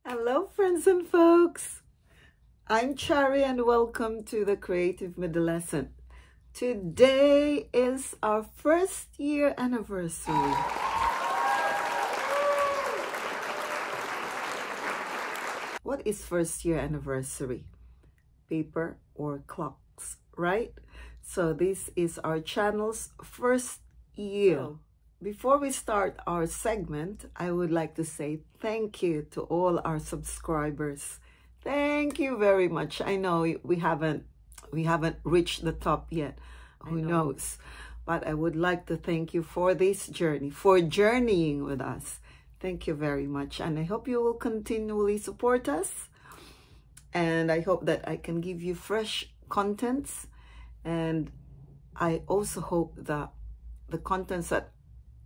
Hello, friends and folks. I'm Chari and welcome to the Creative Midolescent. Today is our first year anniversary. What is first year anniversary? Paper or clocks, right? So this is our channel's first year. Before we start our segment, I would like to say thank you to all our subscribers. Thank you very much. I know we haven't reached the top yet. Who knows? But I would like to thank you for this journey, for journeying with us. Thank you very much. And I hope you will continually support us. And I hope that I can give you fresh contents. And I also hope that the contents that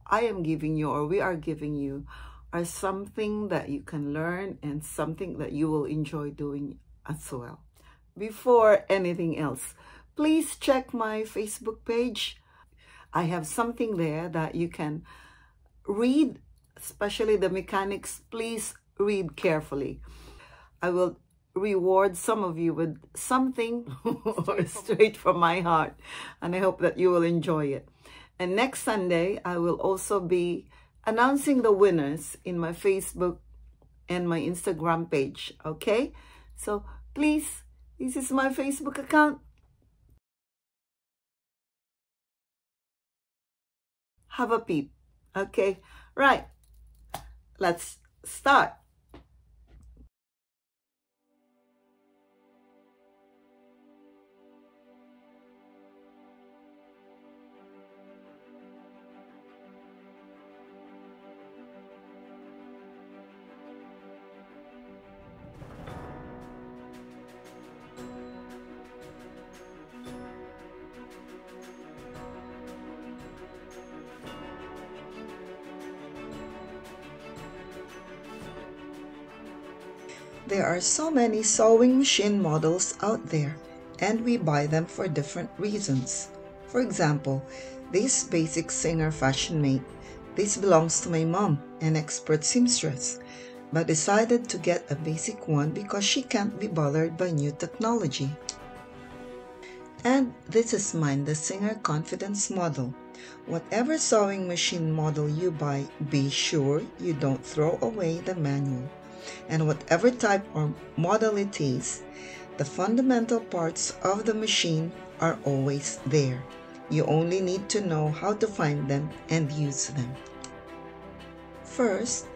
I am giving you or we are giving you are something that you can learn and something that you will enjoy doing as well. Before anything else, please check my Facebook page. I have something there that you can read, especially the mechanics. Please read carefully. I will reward some of you with something straight from my heart, and I hope that you will enjoy it. And next Sunday, I will also be announcing the winners in my Facebook and my Instagram page, okay? So please, this is my Facebook account. Have a peep, okay? Right, let's start. There are so many sewing machine models out there, and we buy them for different reasons. For example, this basic Singer Fashion Mate. This belongs to my mom, an expert seamstress, but decided to get a basic one because she can't be bothered by new technology. And this is mine, the Singer Confidence model. Whatever sewing machine model you buy, be sure you don't throw away the manual. And whatever type or model it is, the fundamental parts of the machine are always there. You only need to know how to find them and use them. First,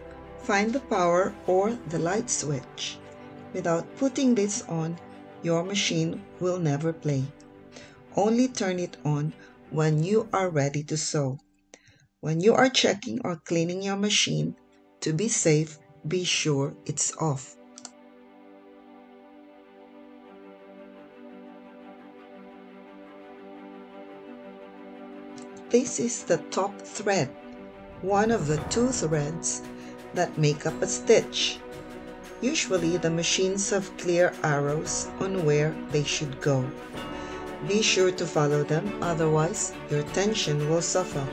find the power or the light switch. Without putting this on, your machine will never play. Only turn it on when you are ready to sew. When you are checking or cleaning your machine, to be safe, be sure it's off. This is the top thread, one of the two threads that make up a stitch. Usually the machines have clear arrows on where they should go. Be sure to follow them, otherwise your tension will suffer.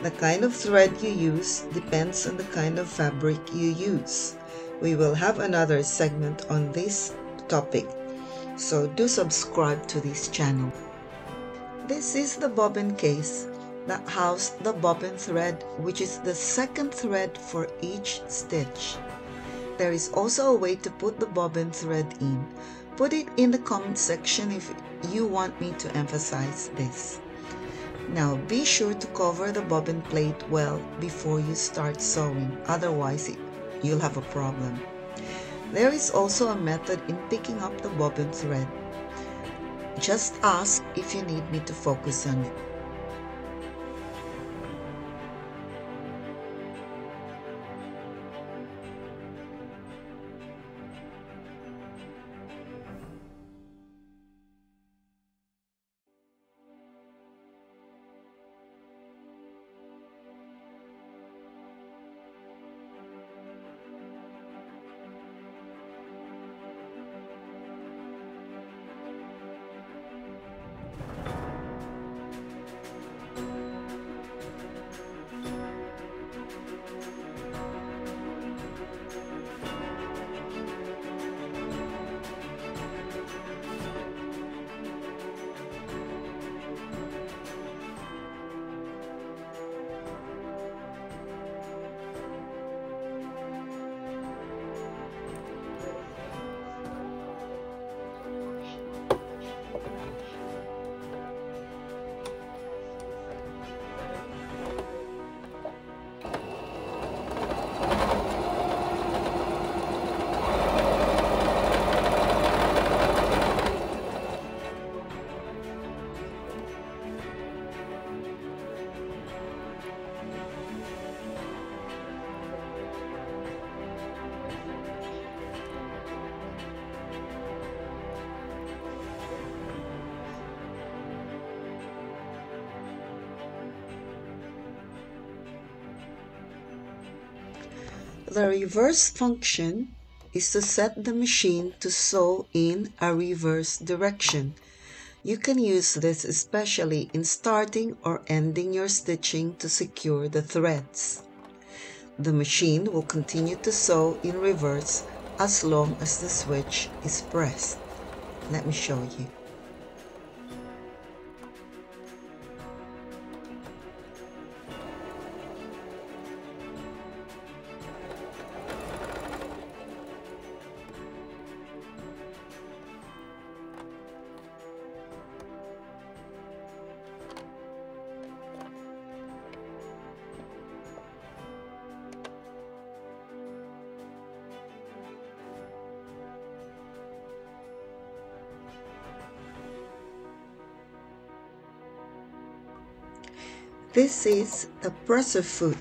The kind of thread you use depends on the kind of fabric you use. We will have another segment on this topic, so do subscribe to this channel. This is the bobbin case that houses the bobbin thread, which is the second thread for each stitch. There is also a way to put the bobbin thread in. Put it in the comment section if you want me to emphasize this. Now be sure to cover the bobbin plate well before you start sewing, otherwise you'll have a problem. There is also a method in picking up the bobbin thread. Just ask if you need me to focus on it. The reverse function is to set the machine to sew in a reverse direction. You can use this especially in starting or ending your stitching to secure the threads. The machine will continue to sew in reverse as long as the switch is pressed. Let me show you. This is a presser foot.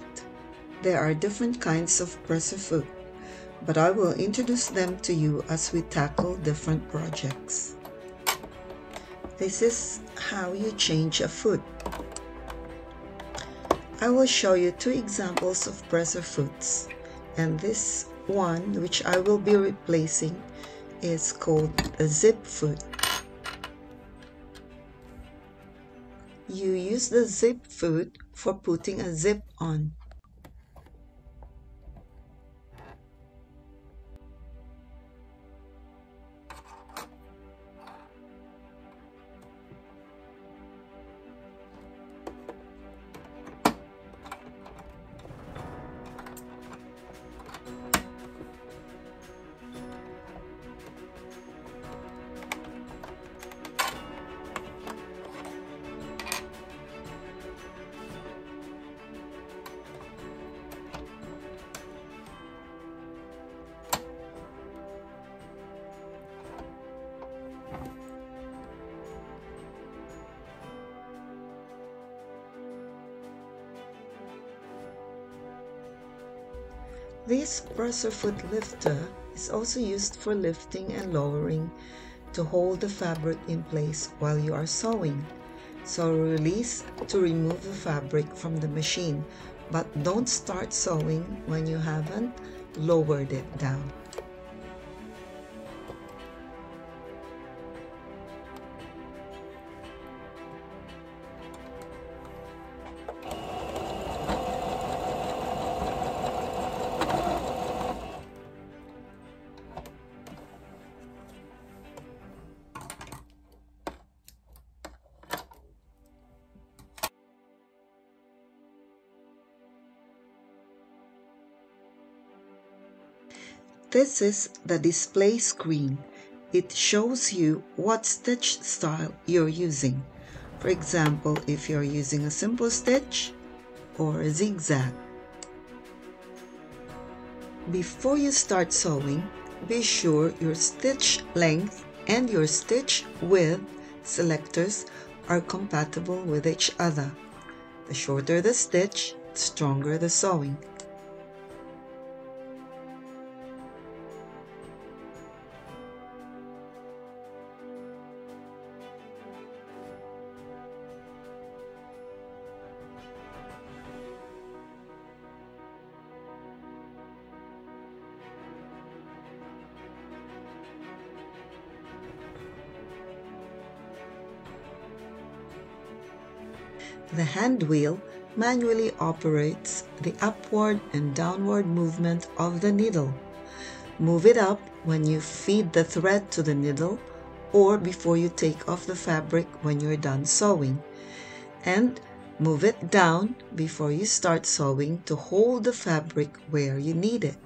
There are different kinds of presser foot, but I will introduce them to you as we tackle different projects. This is how you change a foot. I will show you two examples of presser foots, and this one, which I will be replacing, is called a zip foot. You use the zip foot for putting a zip on. This presser foot lifter is also used for lifting and lowering to hold the fabric in place while you are sewing. So release to remove the fabric from the machine, but don't start sewing when you haven't lowered it down. This is the display screen. It shows you what stitch style you're using. For example, if you're using a simple stitch or a zigzag. Before you start sewing, be sure your stitch length and your stitch width selectors are compatible with each other. The shorter the stitch, the stronger the sewing. The hand wheel manually operates the upward and downward movement of the needle. Move it up when you feed the thread to the needle or before you take off the fabric when you're done sewing. And move it down before you start sewing to hold the fabric where you need it.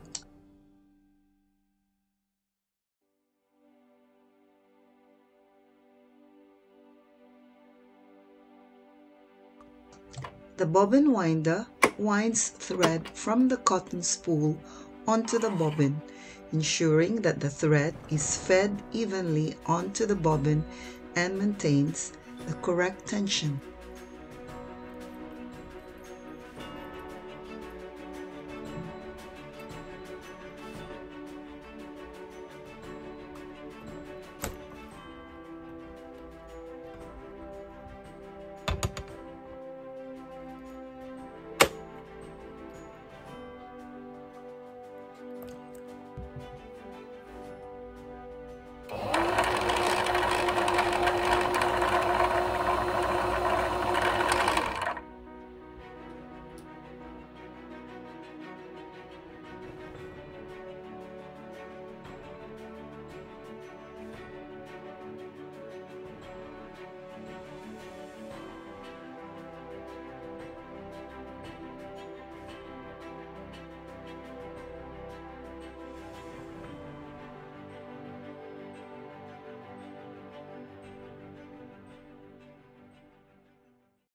The bobbin winder winds thread from the cotton spool onto the bobbin, ensuring that the thread is fed evenly onto the bobbin and maintains the correct tension.